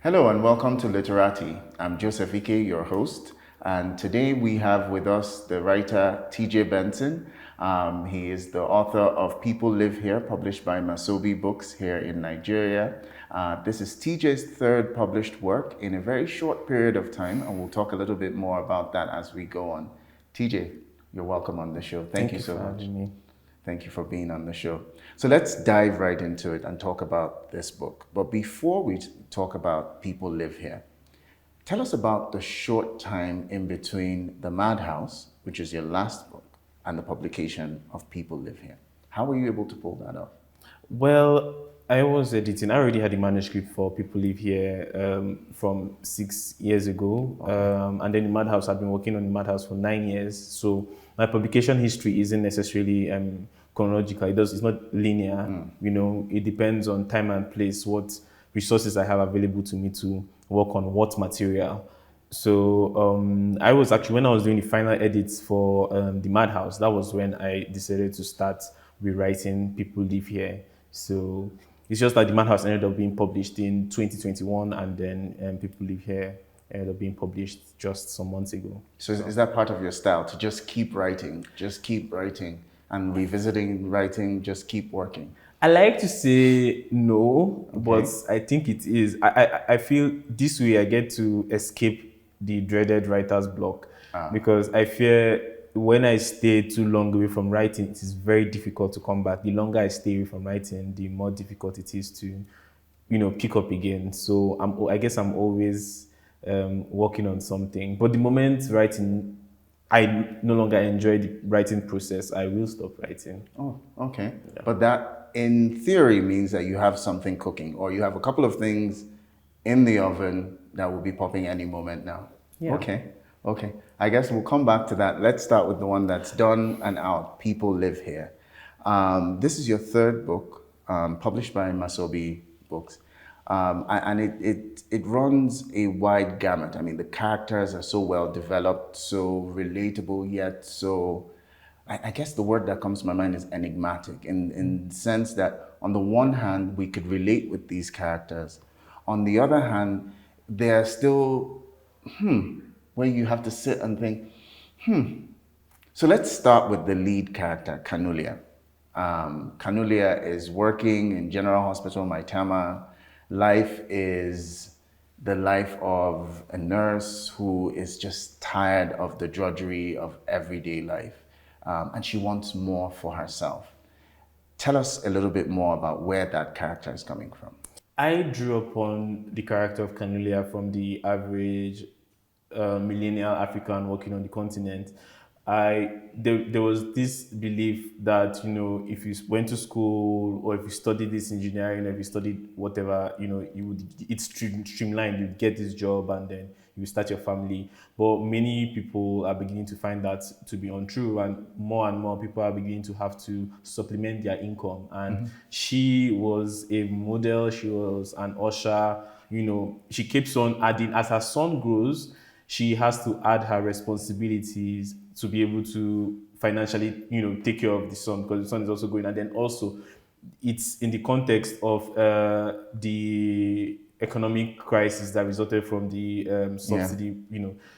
Hello and welcome to Literati. I'm Joseph Ike, your host, and today we have with us the writer TJ Benson. He is the author of People Live Here, published by Masobi Books here in Nigeria. This is TJ's third published work in a very short period of time, and we'll talk a little bit more about that as we go on. TJ, you're welcome on the show. Thank you so much. Having me. Thank you for being on the show. So let's dive right into it and talk about this book. But before we talk about People Live Here, tell us about the short time in between The Madhouse, which is your last book, and the publication of People Live Here. How were you able to pull that off? Well, I was editing. I already had a manuscript for People Live Here from 6 years ago. Okay. And then the Madhouse, I've been working on the Madhouse for 9 years. So my publication history isn't necessarily chronological. It's not linear. It depends on time and place, what resources I have available to me to work on what material. So I was actually, when I was doing the final edits for the Madhouse, that was when I decided to start rewriting People Live Here. So it's just that the Madhouse ended up being published in 2021, and then People Live Here ended up being published just some months ago. So is that part of your style, to just keep writing and revisiting writing, just keep working? I like to say no, okay, but I think it is. I feel this way I get to escape the dreaded writer's block, because I fear when I stay too long away from writing, it is very difficult to come back. The longer I stay away from writing, the more difficult it is to, pick up again. So I guess I'm always working on something. But the moment writing, I no longer enjoy the writing process, I will stop writing. Oh, okay. Yeah. But that, in theory, means that you have something cooking, or you have a couple of things in the oven that will be popping any moment now. Yeah. Okay. I guess we'll come back to that. Let's start with the one that's done and out, People Live Here. This is your third book, published by Masobi Books. And it runs a wide gamut. I mean, the characters are so well developed, so relatable, yet so, I guess the word that comes to my mind is enigmatic, in the sense that on the one hand, we could relate with these characters. On the other hand, they're still, where you have to sit and think, So let's start with the lead character, Kanulia. Kanulia is working in General Hospital Maitama. Life is the life of a nurse who is just tired of the drudgery of everyday life, and she wants more for herself. Tell us a little bit more about where that character is coming from. I drew upon the character of Kanulia from the average millennial African working on the continent. There was this belief that, if you went to school, or if you studied this engineering, or if you studied whatever, it's streamlined, you get this job and then you start your family. But many people are beginning to find that to be untrue, and more people are beginning to have to supplement their income. And she was a model, she was an usher, she keeps on adding. As her son grows, she has to add her responsibilities to be able to financially, take care of the son, because the son is also going. And then also, it's in the context of the economic crisis that resulted from the subsidy,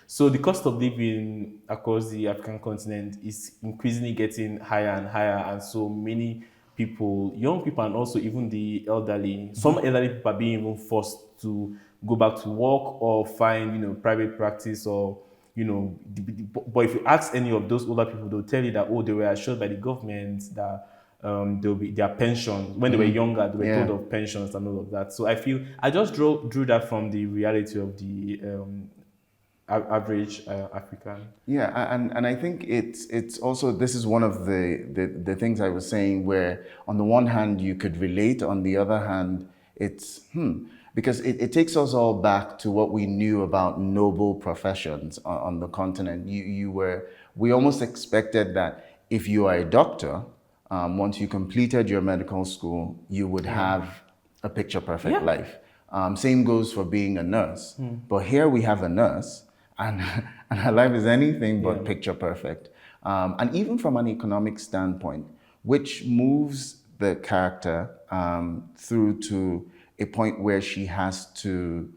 So the cost of living across the African continent is increasingly getting higher and higher. And so many people, young people, and also even the elderly, some elderly people are being even forced to go back to work or find, private practice, or, but if you ask any of those older people, they'll tell you that, they were assured by the government that there'll be their pensions. When they were younger, they were told of pensions and all of that. So I feel I just drew that from the reality of the average African. Yeah, and I think it's also, this is one of the things I was saying, where on the one hand you could relate, on the other hand it's because it takes us all back to what we knew about noble professions on the continent. We almost expected that if you are a doctor, once you completed your medical school, you would have a picture perfect life. Same goes for being a nurse. But here we have a nurse, and her life is anything but picture perfect. And even from an economic standpoint, which moves the character through to a point where she has to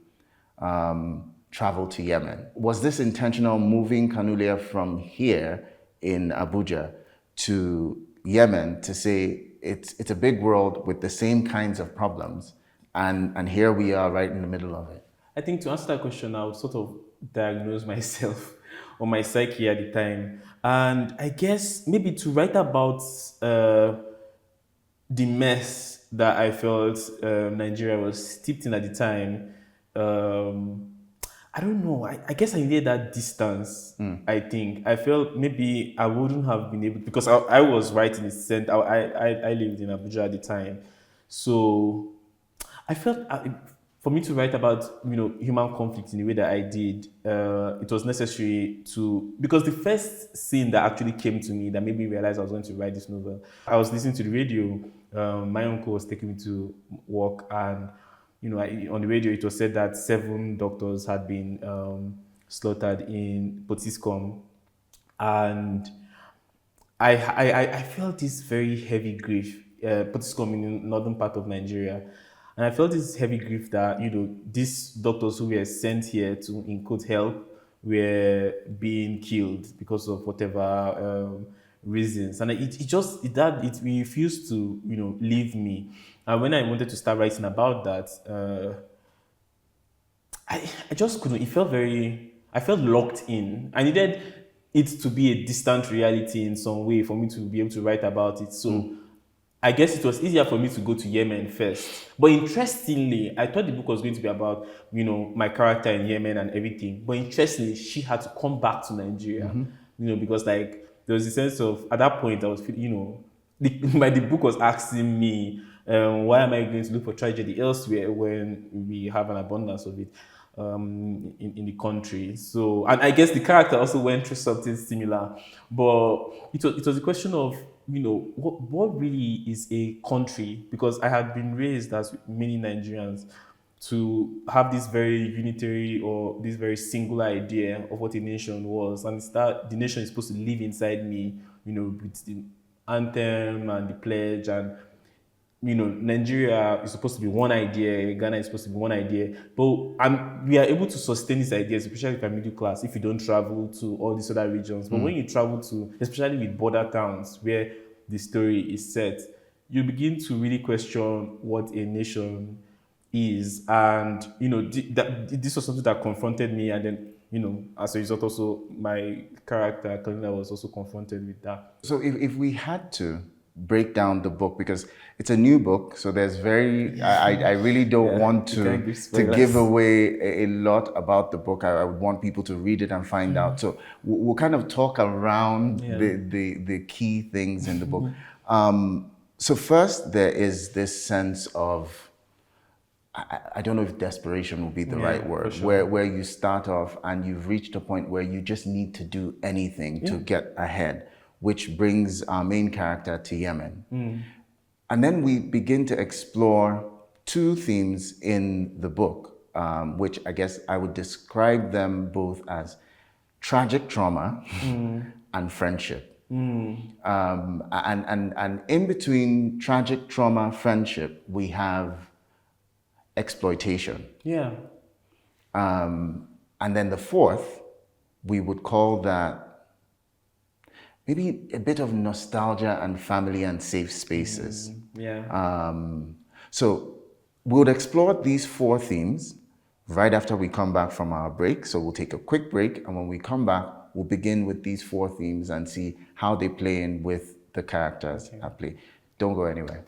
travel to Yemen. Was this intentional, moving Kanulia from here in Abuja to Yemen to say it's a big world with the same kinds of problems, and here we are right in the middle of it? I think to answer that question, I would sort of diagnose myself or my psyche at the time. And I guess maybe to write about the mess that I felt Nigeria was steeped in at the time, I don't know. I guess I needed that distance. I think I felt maybe I wouldn't have been able, because I was right in the center. I lived in Abuja at the time, so I felt for me to write about human conflict in the way that I did, it was necessary to, because the first scene that actually came to me that made me realize I was going to write this novel, I was listening to the radio. My uncle was taking me to work, and on the radio it was said that 7 doctors had been slaughtered in Potiskum, and I felt this very heavy grief. Potiskum in the northern part of Nigeria. And I felt this heavy grief that, these doctors who were sent here to, in quote, help, were being killed because of whatever reasons. And it refused to, leave me. And when I wanted to start writing about that, I just couldn't. I felt locked in. I needed it to be a distant reality in some way for me to be able to write about it. So I guess it was easier for me to go to Yemen first. But interestingly, I thought the book was going to be about, my character in Yemen and everything. But interestingly, she had to come back to Nigeria, because there was a sense of, at that point, I was, the book was asking me, why am I going to look for tragedy elsewhere when we have an abundance of it in the country? So, and I guess the character also went through something similar. But it was a question of, what really is a country? Because I had been raised, as many Nigerians, to have this very unitary or this very singular idea of what a nation was. And the nation is supposed to live inside me, with the anthem and the pledge. And, Nigeria is supposed to be one idea, Ghana is supposed to be one idea. But we are able to sustain these ideas, especially if you're middle class, if you don't travel to all these other regions. But when you travel to, especially with border towns where the story is set, you begin to really question what a nation is. And, this was something that confronted me. And then, as a result, also my character, Kanulia, was also confronted with that. So if we had to break down the book, because it's a new book, so there's I really don't want to give away a lot about the book. I would want people to read it and find out. So we'll kind of talk around the key things in the book. So first, there is this sense of, I don't know if desperation would be the right word, sure, where you start off and you've reached a point where you just need to do anything to get ahead, which brings our main character to Yemen. And then we begin to explore 2 themes in the book, which I guess I would describe them both as tragic trauma and friendship. And in between tragic trauma, friendship, we have exploitation. And then the fourth, we would call that maybe a bit of nostalgia and family and safe spaces. So we'll explore these 4 themes right after we come back from our break. So we'll take a quick break, and when we come back, we'll begin with these 4 themes and see how they play in with the characters at play. Don't go anywhere.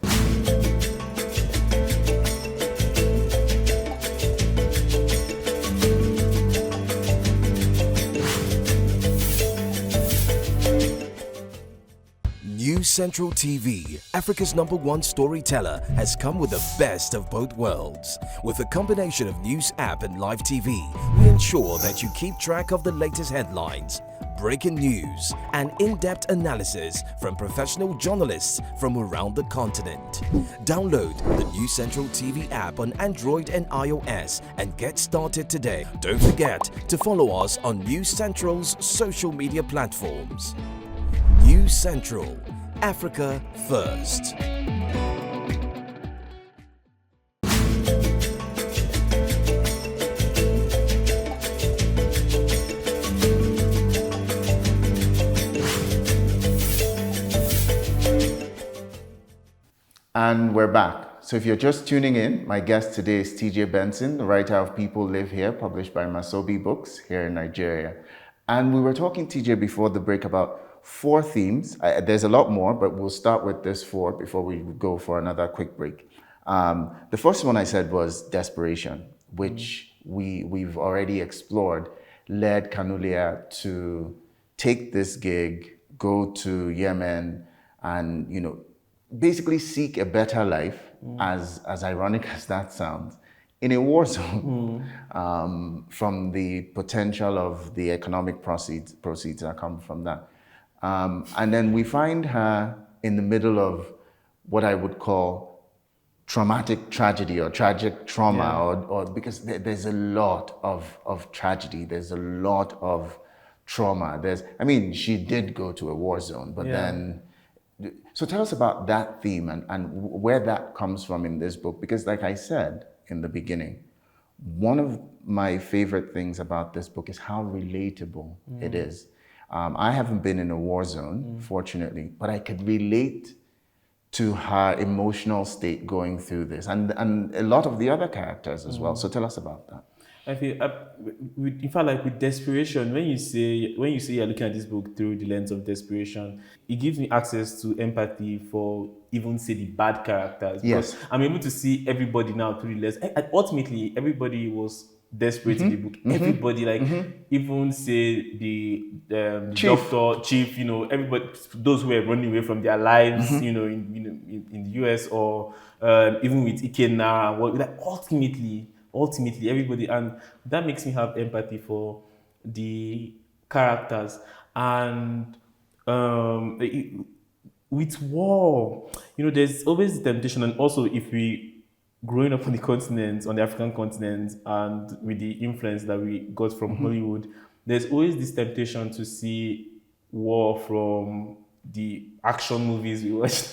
News Central TV, Africa's #1 storyteller, has come with the best of both worlds. With a combination of news app and live TV, we ensure that you keep track of the latest headlines, breaking news, and in-depth analysis from professional journalists from around the continent. Download the News Central TV app on Android and iOS and get started today. Don't forget to follow us on News Central's social media platforms. News Central, Africa first. And we're back. So if you're just tuning in, my guest today is TJ Benson, the writer of People Live Here, published by Masobi Books here in Nigeria. And we were talking, TJ, before the break about 4 themes. There's a lot more, but we'll start with this 4 before we go for another quick break. The first one I said was desperation, which we've already explored, led Kanulia to take this gig, go to Yemen, and basically seek a better life, as ironic as that sounds, in a war zone, from the potential of the economic proceeds that come from that. And then we find her in the middle of what I would call traumatic tragedy or tragic trauma, or because there's a lot of tragedy, there's a lot of trauma. She did go to a war zone, but then. So tell us about that theme and where that comes from in this book, because like I said in the beginning, one of my favorite things about this book is how relatable it is. I haven't been in a war zone, fortunately, but I could relate to her emotional state going through this, and a lot of the other characters as well. So tell us about that. I feel, in fact, like with desperation, when you say you're looking at this book through the lens of desperation, it gives me access to empathy for even say the bad characters. Because I'm able to see everybody now through the lens. And ultimately, everybody was desperate in the book. Everybody, even say the doctor, chief, everybody, those who were running away from their lives, in the US, or even with Ike now, ultimately everybody, and that makes me have empathy for the characters. And with war, there's always the temptation, and also if we growing up on the African continent, and with the influence that we got from Hollywood, there's always this temptation to see war from the action movies we watch.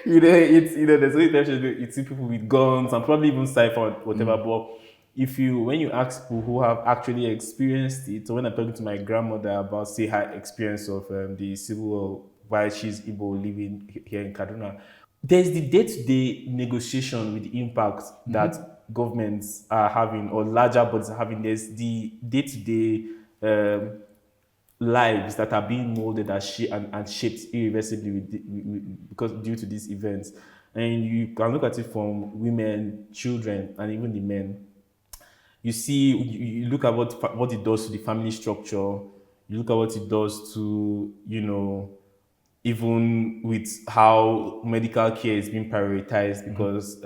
There's always temptation to see people with guns and probably even sci-fi or whatever. But when you ask people who have actually experienced it, so when I'm talking to my grandmother about, say, her experience of the Civil War while she's Igbo living here in Kaduna, there's the day-to-day negotiation with the impact that governments are having, or larger bodies are having. There's the day-to-day lives that are being molded and shaped irreversibly because due to these events. And you can look at it from women, children, and even the men. You see, you look at what it does to the family structure. You look at what it does to, even with how medical care is being prioritized, because,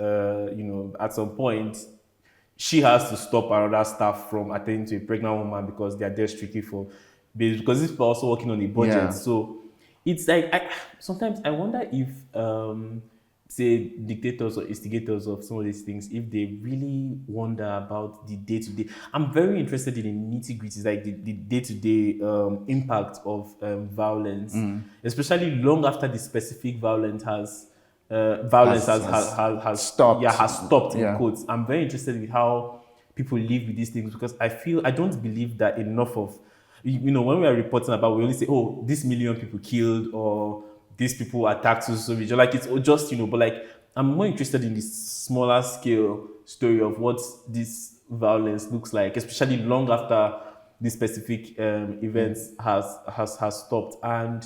at some point, she has to stop another staff from attending to a pregnant woman because they are there strictly for babies, because these people are also working on a budget. Yeah. So it's like, sometimes I wonder if, say, dictators or instigators of some of these things, if they really wonder about the day-to-day. I'm very interested in the nitty-gritties, like the day-to-day impact of violence, especially long after the specific violence has stopped. Has stopped in quotes. I'm very interested in how people live with these things, because I don't believe that enough of, when we are reporting about, we only say, oh, this million people killed, or these people attacked so region. Like, it's just, but like, I'm more interested in this smaller scale story of what this violence looks like, especially long after the specific events has stopped. And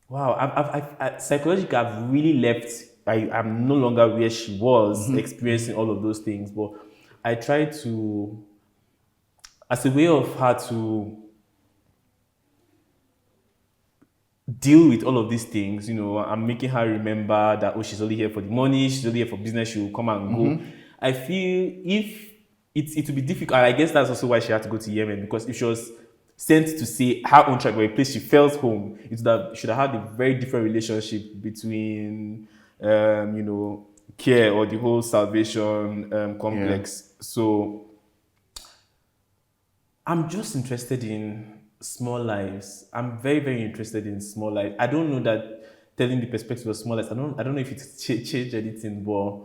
wow, I psychologically, I've really left. I'm no longer where she was experiencing all of those things, but I try to, as a way of her to deal with all of these things, I'm making her remember that, oh, she's only here for the money, she's only here for business, she will come and go. I feel if it would be difficult, and I guess that's also why she had to go to Yemen, because if she was sent to say her own tribe, or a place she felt home, should have had a very different relationship between, care or the whole salvation complex. So I'm just interested in small lives. I'm very, very interested in small lives. I don't know that telling the perspective of small lives, I don't know if it's changed anything, but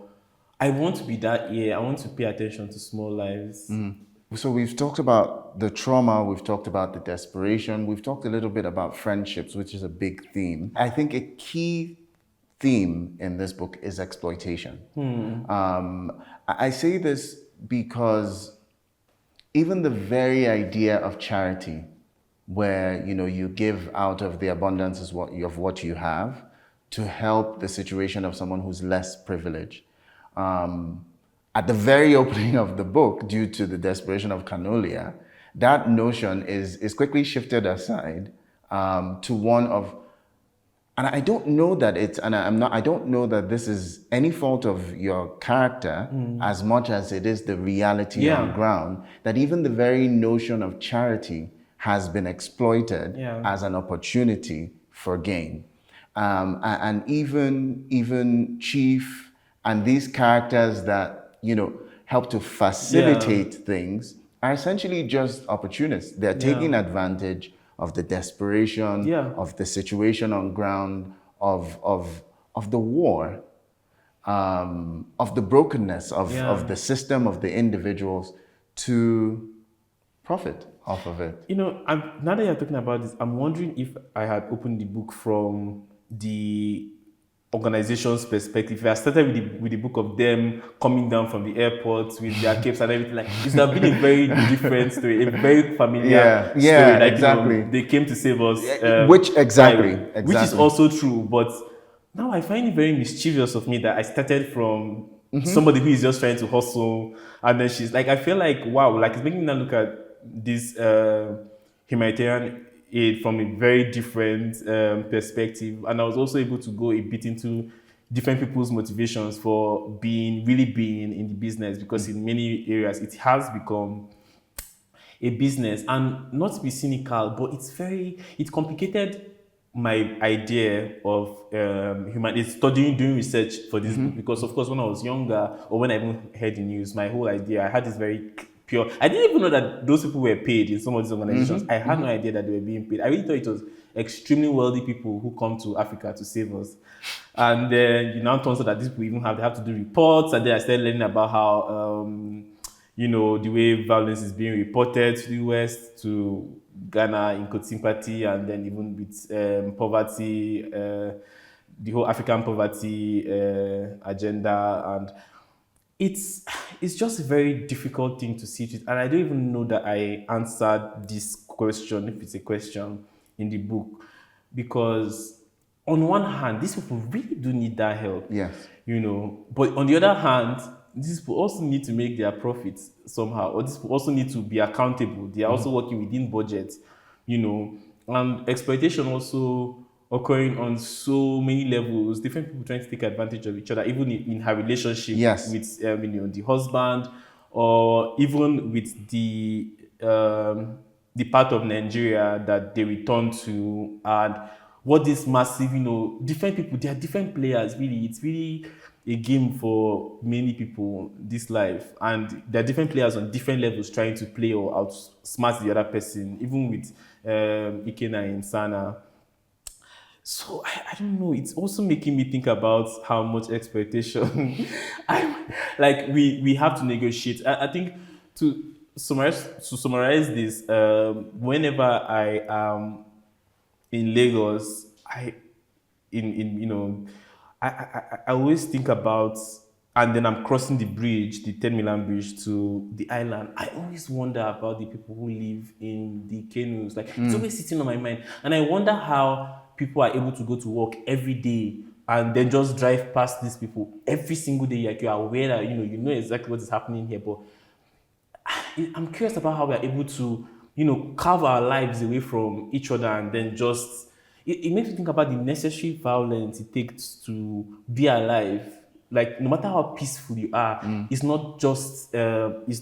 I want to be that I want to pay attention to small lives. So we've talked about the trauma, we've talked about the desperation, we've talked a little bit about friendships, which is a big theme. I think a key theme in this book is exploitation. I say this because even the very idea of charity, where you give out of the abundance of what you have to help the situation of someone who's less privileged. At the very opening of the book, due to the desperation of Kanulia, that notion is quickly shifted aside to one of, and I don't know that I don't know that this is any fault of your character as much as it is the reality on ground, that even the very notion of charity has been exploited as an opportunity for gain. And even Chief and these characters that, help to facilitate things are essentially just opportunists. They're taking advantage of the desperation, of the situation on ground, of the war, of the brokenness of the system, of the individuals, to profit off of it. Now that you're talking about this, I'm wondering if I had opened the book from the organization's perspective. If I started with the book of them coming down from the airport with their capes and everything, like, it would have been a very different story, a very familiar story. Like, exactly. They came to save us. Which is also true. But now I find it very mischievous of me that I started from somebody who is just trying to hustle, and then she's like, I feel like, wow, like, it's making me now look at this humanitarian aid from a very different perspective. And I was also able to go a bit into different people's motivations for really being in the business, because in many areas it has become a business. And not to be cynical, but it's complicated my idea of doing research for this book, because of course when I was younger, or when I even heard the news, my whole idea, I had this very pure, I didn't even know that those people were paid in some of these organizations. I had no idea that they were being paid. I really thought it was extremely wealthy people who come to Africa to save us. And then you now turns out that these people even have to do reports, and then I started learning about how the way violence is being reported to the West, to Ghana in code sympathy, and then even with poverty, the whole African poverty agenda. And it's just a very difficult thing to see it. And I don't even know that I answered this question, if it's a question, in the book. Because on one hand, these people really do need that help. Yes. But on the other hand, these people also need to make their profits somehow, or these people also need to be accountable. They are also working within budget, and exploitation also occurring on so many levels, different people trying to take advantage of each other, even in her relationship with the husband, or even with the part of Nigeria that they return to. And what this massive, different people, they are different players, really. It's really a game for many people, this life. And there are different players on different levels trying to play or outsmart the other person, even with Ikena and Sana. So I don't know. It's also making me think about how much exploitation we have to negotiate. I think to summarize this, whenever I am in Lagos, I always think about, and then I'm crossing the bridge, the 10 Million Bridge to the island. I always wonder about the people who live in the canoes. It's always sitting on my mind. And I wonder how people are able to go to work every day and then just drive past these people every single day. Like, you are aware that, you know exactly what is happening here. But I'm curious about how we are able to, carve our lives away from each other, and then just, it makes me think about the necessary violence it takes to be alive. Like, no matter how peaceful you are, it's not just, I don't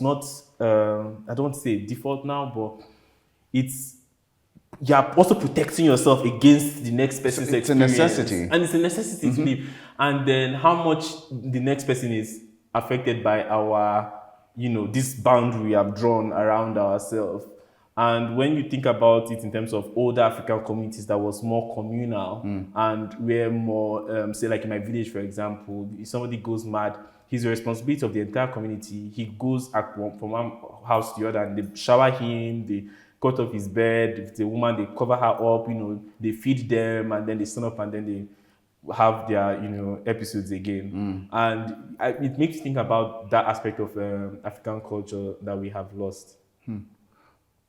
want to say default now, but you're also protecting yourself against the next person's experience. It's a necessity. And it's a necessity to live. And then how much the next person is affected by our, this boundary we have drawn around ourselves. And when you think about it in terms of older African communities that was more communal, and we're more, say like in my village, for example, if somebody goes mad, he's the responsibility of the entire community. He goes from one house to the other, and they shower him, they cut off his bed. If it's a woman, they cover her up, they feed them, and then they stand up, and then have their episodes again, and it makes you think about that aspect of African culture that we have lost.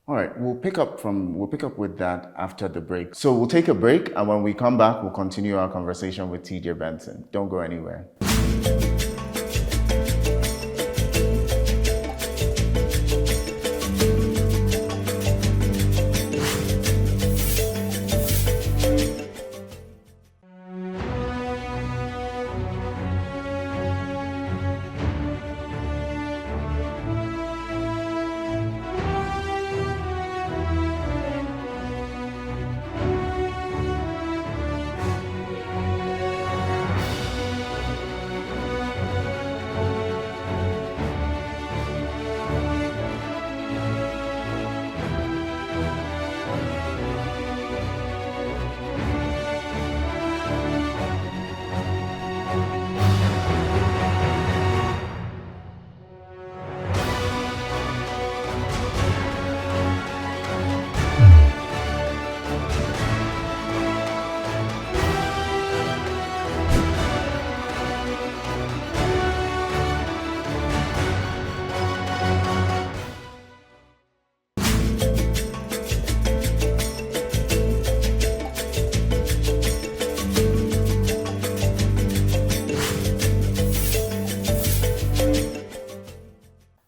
All right, we'll pick up with that after the break. So we'll take a break, and when we come back, we'll continue our conversation with TJ Benson. Don't go anywhere.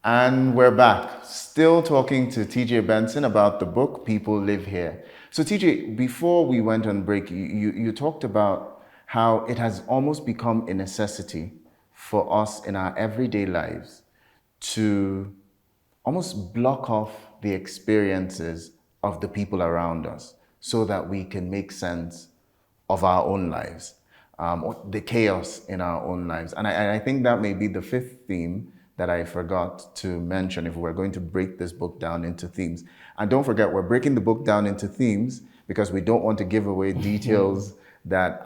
And we're back, still talking to TJ Benson about the book, People Live Here. So TJ, before we went on break, you talked about how it has almost become a necessity for us in our everyday lives to almost block off the experiences of the people around us so that we can make sense of our own lives, or the chaos in our own lives. And I think that may be the fifth theme that I forgot to mention if we're going to break this book down into themes. And don't forget, we're breaking the book down into themes because we don't want to give away details that,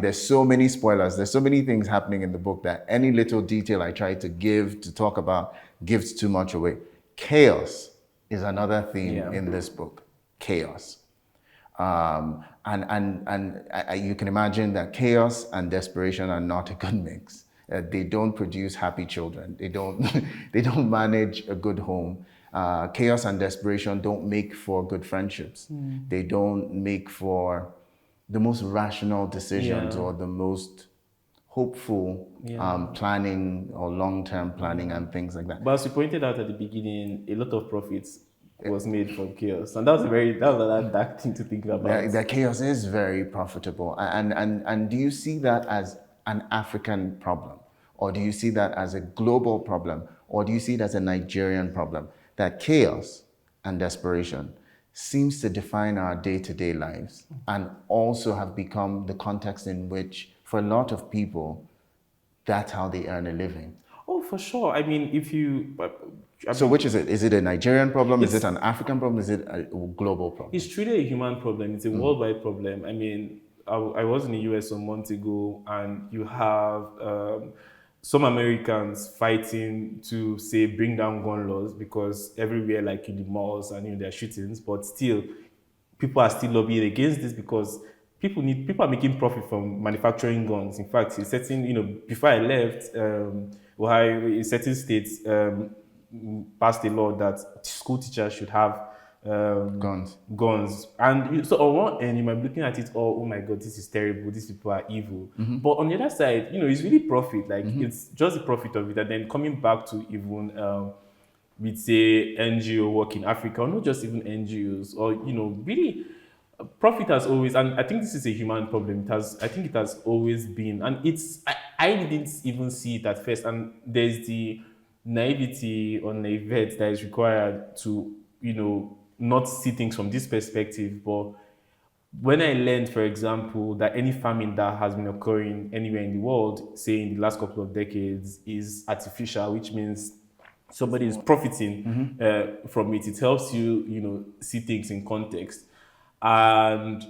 there's so many spoilers, there's so many things happening in the book that any little detail I try to give, to talk about, gives too much away. Chaos is another theme in this book, chaos. You can imagine that chaos and desperation are not a good mix. They don't produce happy children. They don't manage a good home. Chaos and desperation don't make for good friendships. They don't make for the most rational decisions or the most hopeful planning or long-term planning and things like that. But as you pointed out at the beginning, a lot of profits was made from chaos, and that was a dark thing to think about. That chaos is very profitable, and do you see that as an African problem, or do you see that as a global problem, or do you see it as a Nigerian problem? That chaos and desperation seems to define our day-to-day lives and also have become the context in which, for a lot of people, that's how they earn a living. Oh, for sure. I mean, So which is it? Is it a Nigerian problem? Is it an African problem? Is it a global problem? It's truly a human problem. It's a worldwide problem. I mean, I was in the US some months ago, and you have some Americans fighting to say bring down gun laws because everywhere, like in the malls and there are shootings, but still, people are still lobbying against this because people are making profit from manufacturing guns. In fact, in certain, before I left, Ohio, in certain states passed a law that school teachers should have guns. And so on one end, you might be looking at it, oh my God, this is terrible, these people are evil. But on the other side, it's really profit. Like it's just the profit of it. And then coming back to even we'd say NGO work in Africa, or not just even NGOs, or really profit has always, and I think this is a human problem. I think it has always been, and I didn't even see it at first. And there's the naivety or naivete that is required to not see things from this perspective. But when I learned, for example, that any famine that has been occurring anywhere in the world, say in the last couple of decades, is artificial, which means somebody is profiting from it. It helps you, see things in context. And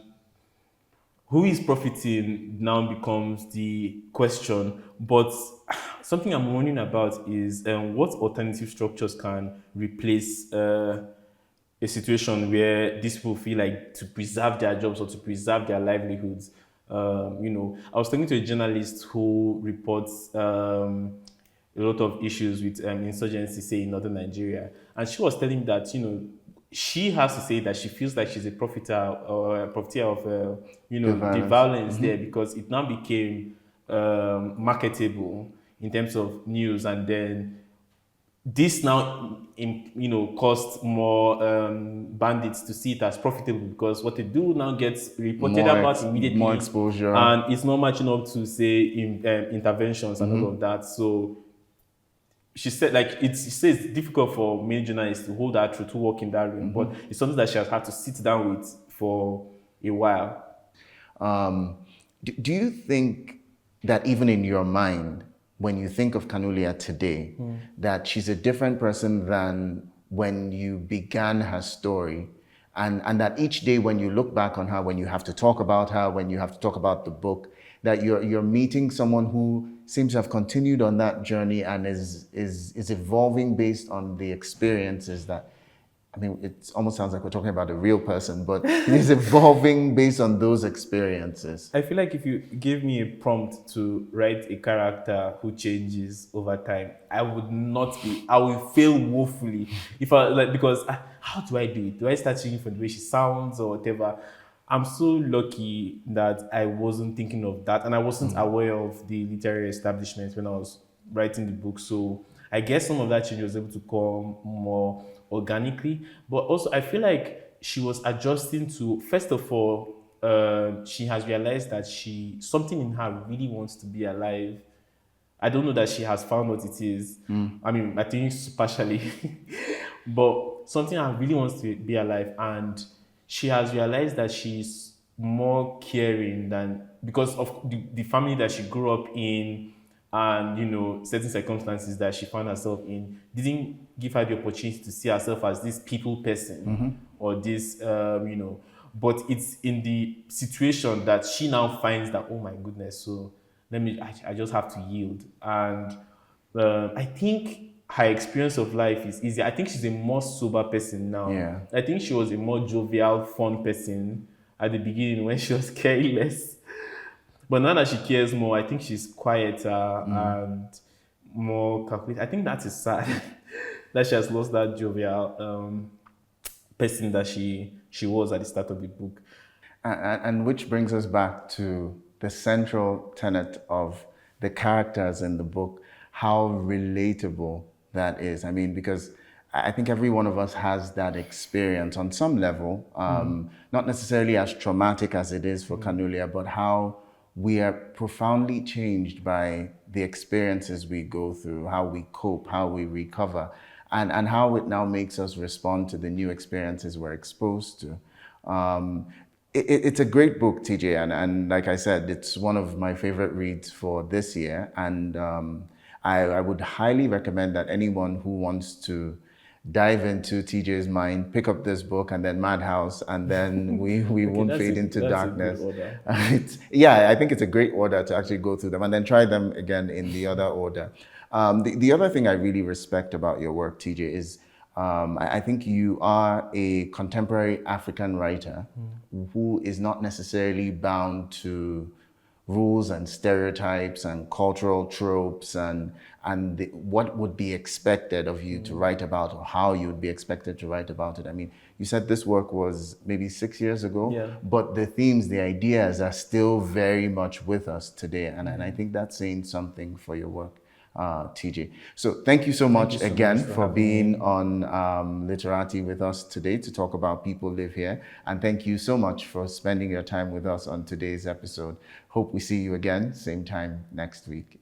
who is profiting now becomes the question. But something I'm wondering about is what alternative structures can replace a situation where these people feel like to preserve their jobs or to preserve their livelihoods, I was talking to a journalist who reports a lot of issues with insurgency, say in northern Nigeria, and she was telling me that she has to say that she feels like she's a profiteer of The the violence. violence there, because it now became marketable in terms of news, and then this now cost more bandits to see it as profitable, because what they do now gets reported about immediately, more exposure. and it's not matching up to say interventions and all of that. So she said, like, she says it's difficult for many journalists to hold that truth, to work in that room, but it's something that she has had to sit down with for a while. Do you think that even in your mind, when you think of Kanulia today, that she's a different person than when you began her story? And that each day when you look back on her, when you have to talk about her, when you have to talk about the book, that you're meeting someone who seems to have continued on that journey and is evolving based on the experiences that, I mean, it almost sounds like we're talking about a real person, but he's evolving based on those experiences. I feel like if you give me a prompt to write a character who changes over time, I will fail woefully. Because how do I do it? Do I start changing from the way she sounds or whatever? I'm so lucky that I wasn't thinking of that, and I wasn't aware of the literary establishment when I was writing the book. So I guess some of that change was able to come more organically. But also, I feel like she was adjusting to, first of all, she has realized that something in her really wants to be alive. I don't know that she has found what it is. I mean, I think partially, but something that really wants to be alive, and she has realized that she's more caring than, because of the family that she grew up in, and certain circumstances that she found herself in didn't give her the opportunity to see herself as this people person, or this but it's in the situation that she now finds that, oh my goodness, so I just have to yield. And I think her experience of life is easier. I think she's a more sober person now. Yeah. I think she was a more jovial, fun person at the beginning when she was careless. But now that she cares more, I think she's quieter and more calculated. I think that is sad that she has lost that jovial person that she was at the start of the book. And which brings us back to the central tenet of the characters in the book, how relatable that is. I mean, because I think every one of us has that experience on some level, not necessarily as traumatic as it is for Kanulia, but how we are profoundly changed by the experiences we go through, how we cope, how we recover, and how it now makes us respond to the new experiences we're exposed to. It's a great book, TJ, and like I said, it's one of my favorite reads for this year, and I would highly recommend that anyone who wants to dive into TJ's mind, pick up this book, and then Madhouse, and then we won't fade into darkness. Yeah, I think it's a great order to actually go through them, and then try them again in the other order. The other thing I really respect about your work, TJ, is I think you are a contemporary African writer who is not necessarily bound to rules and stereotypes and cultural tropes and what would be expected of you to write about, or how you would be expected to write about it. I mean, you said this work was maybe 6 years ago, but the themes, the ideas are still very much with us today. And I think that's saying something for your work, TJ. So thank you so much again for being on Literati with us today to talk about People Live Here. And thank you so much for spending your time with us on today's episode. Hope we see you again, same time next week.